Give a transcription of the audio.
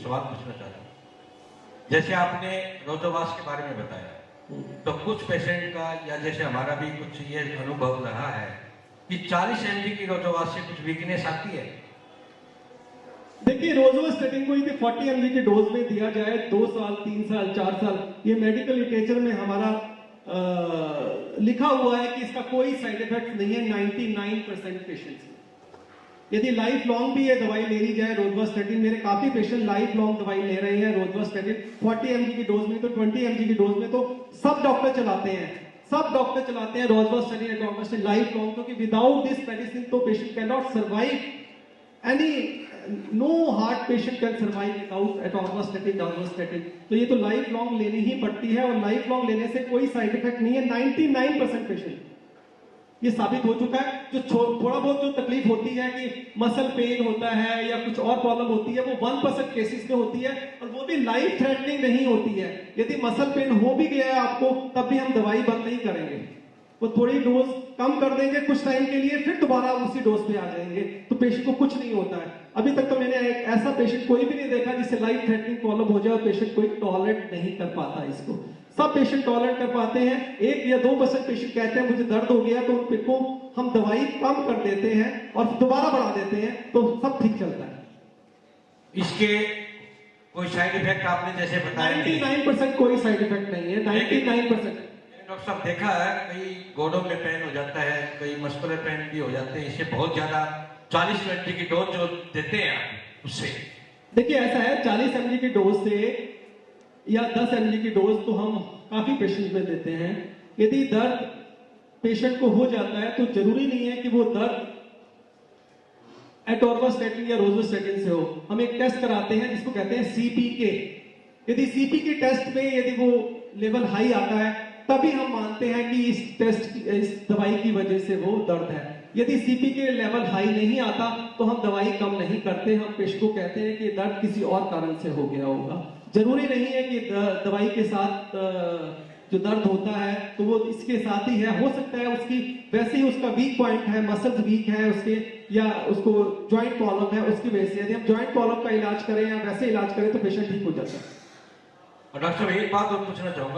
सवाल पूछना चाहता हूँ। जैसे आपने रोजोवास के बारे में बताया, तो कुछ पेशेंट का या जैसे हमारा भी कुछ ये अनुभव रहा है कि 40 mg की रोजोवास से कुछ वीकनेस आती है। देखिए, रोजोवास्टेटिन को यदि 40 mg की डोज में दिया जाए 2 साल, 3 साल, 4 साल, ये मेडिकल लिटरेचर में हमारा लिखा हुआ है कि इसका कोई साइड इफेक्ट नहीं है 99% पेशेंट्स में। यदि लाइफ लॉन्ग भी ये दवाई ले ली जाए रोजोवास्टेटिन, मेरे काफी पेशेंट लाइफ लॉन्ग दवाई ले रहे हैं रोजोवास्टेटिन 40 mg की डोज में, तो 20 mg की डोज में, तो सब डॉक्टर चलाते हैं रोजोवास्टेटिन एटोर्वास्टेटिन लाइफ लॉन्ग, क्योंकि विदाउट दिस मेडिसिन तो patient can not survive any, no heart patient can survive without atorvastatin atorvastatin. तो ये तो लाइफ लॉन्ग लेनी ही पड़ती है, और लाइफ लॉन्ग लेने से कोई साइड इफेक्ट नहीं है 99% पेशेंट। ये साबित हो चुका है। जो थोड़ा बहुत जो तकलीफ होती है कि मसल पेन होता है या कुछ और प्रॉब्लम होती है, वो 1% केसेस में होती है, और वो भी लाइफ थ्रेटनिंग नहीं होती है। यदि मसल पेन हो भी गया है आपको, तब भी हम दवाई बंद नहीं करेंगे, वो थोड़ी डोज कम कर देंगे कुछ टाइम के लिए, फिर दोबारा उसी डोज पे आ जाएंगे, तो पेशेंट को कुछ नहीं होता है। अभी तक तो मैंने एक ऐसा पेशेंट कोई भी नहीं देखा जिससे लाइफ थ्रेटनिंग प्रॉब्लम हो जाए और पेशेंट कोई टॉलरेट नहीं कर पाता इसको। सब पेशेंट टॉलरेट कर पाते हैं। 1 या 2% पेशेंट कहते हैं मुझे दर्द हो गया, तो उनको हम दवाई कम कर देते हैं और दोबारा बढ़ा देते हैं, तो सब ठीक चलता है। इसके कोई साइड इफेक्ट आपने जैसे बताया 99% कोई साइड इफेक्ट नहीं है, 99%। डॉक्टर साहब, देखा है कई गोडों में पेन हो जाता है, कई मस्कुलर पेन भी हो जाते हैं, इससे बहुत ज्यादा 40 mg की डोज जो देते हैं आप उससे। देखिए, ऐसा है 40 mg की डोज से या 10 mg की डोज तो हम काफी पेशेंट में देते हैं। यदि दर्द पेशेंट को हो जाता है, तो जरूरी नहीं है कि वो दर्द एटोर्वास्टेटिन या रोजोस्टेटिन से हो। हम एक टेस्ट कराते हैं जिसको कहते हैं CPK। यदि CPK टेस्ट में यदि वो लेवल हाई आता है, तभी हम मानते हैं कि इस दवाई की वजह से वो दर्द है। यदि CPK लेवल हाई नहीं आता, तो हम दवाई कम नहीं करते, हम पेशेंट को कहते हैं कि दर्द किसी और कारण से हो गया होगा। जरूरी नहीं है कि दवाई के साथ जो दर्द होता है तो वो इसके साथ ही है, हो सकता है उसकी वैसे ही उसका वीक पॉइंट है, मसल्स वीक है उसके, या उसको जॉइंट प्रॉब्लम है, उसकी वजह से। यदि हम जॉइंट प्रॉब्लम का इलाज करें या वैसे इलाज करें तो पेशेंट ठीक हो जाता है। और डॉक्टर साहब, एक बात और पूछना चाहूंगा,